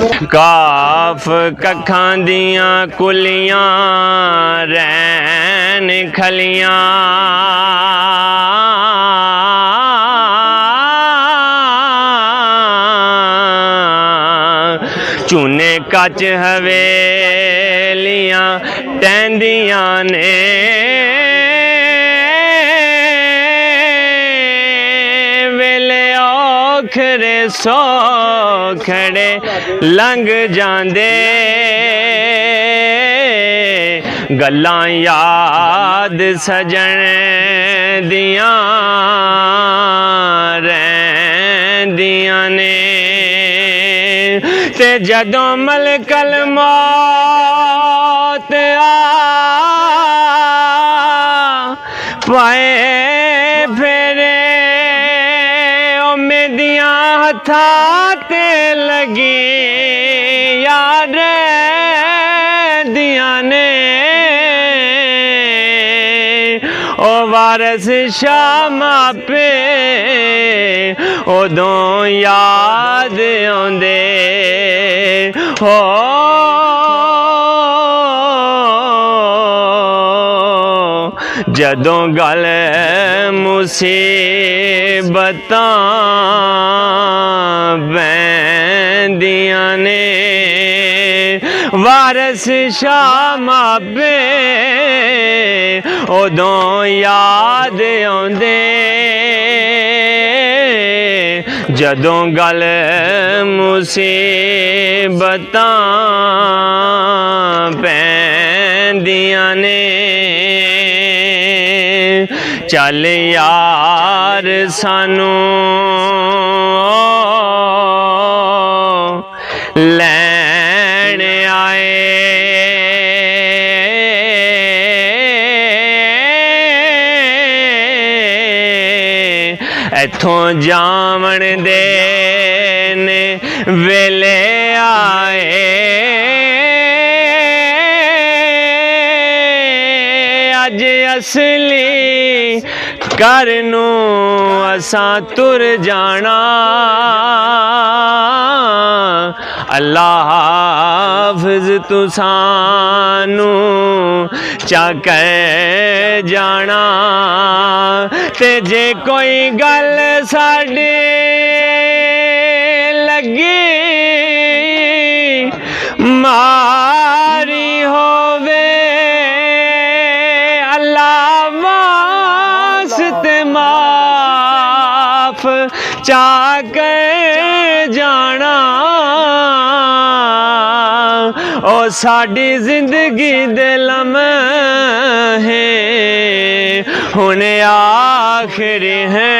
काफ कखां दियां कुलियां रैन खलियां चूने कच हवेलियां टहंदियां ने वेले औखरे सौखड़े लंघ जांदे गल्लां याद सजण दियां रहिंदियां ने ते जदों मलकल मौत पाए फेरे मेदियां हथां ते लगी यार दियां ने ओ वारस शाह मापे उदों याद आउंदे हो जदों गल मुसीबतां बैंदियां ने वारस शाह मापे उदों याद आउंदे जदों गल मुसीबतां पैंदियां ने चल यार सानू लैण आए इथों जावण दे ने वेले आए अज असली घर नू असां तुर जाना अल्लाह हाफिज तू सानू चाके जाना ते जे कोई गल साडी लगी मारी होवे माफ चाके जाना ओ साडी जिंदगी दे लम्हे हुण आखिरी है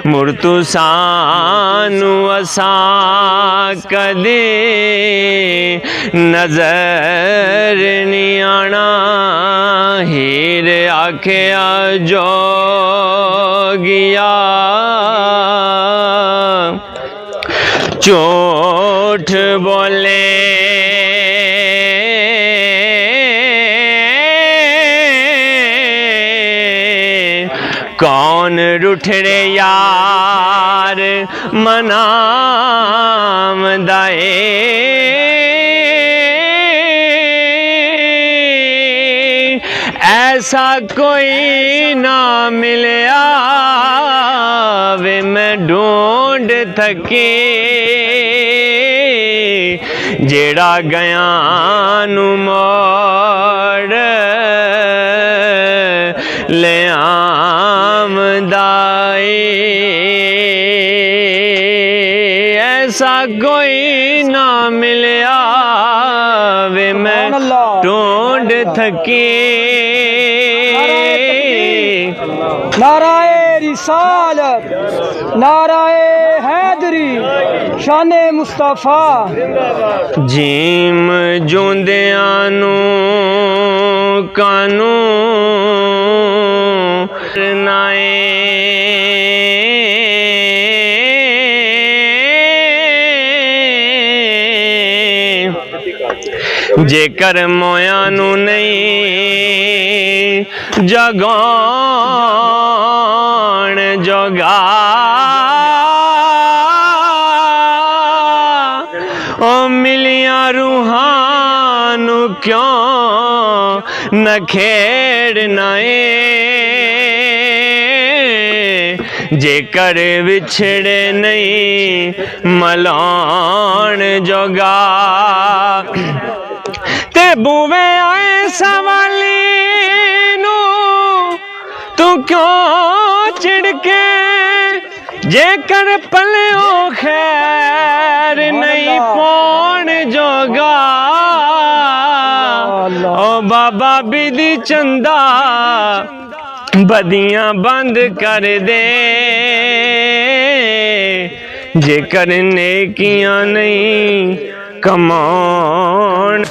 मुड़ तू सानू असां कदे नजर नहीं आना हीर आखिया जोगिया झूठ बोले कौन रुठड़े यार मनाम दाए ऐसा कोई ना मिलया वे मैं ढूंढ थकी जेड़ा गया नू मोड़ ले आमदाई ऐसा कोई ना मिलया वे मैं ढूंढ थकी नाराए रिसालत नाराए हैदरी शाने मुस्तफा जीम जोंदियां नू कानू नाए जेकर मोया नू नहीं जगाण जोगा ओ मिलिया रूहां नू क्यों न खेड़ना जेकर विछड़े नहीं मलान जोगा ते बुवे आए सवाली नू तू क्यों चिड़के जेकर पलियो खैर नहीं पौन जोगा ओ बाबा बिधी चंदा बदियां बंद कर दे जेकर नेकियां नहीं कमाउण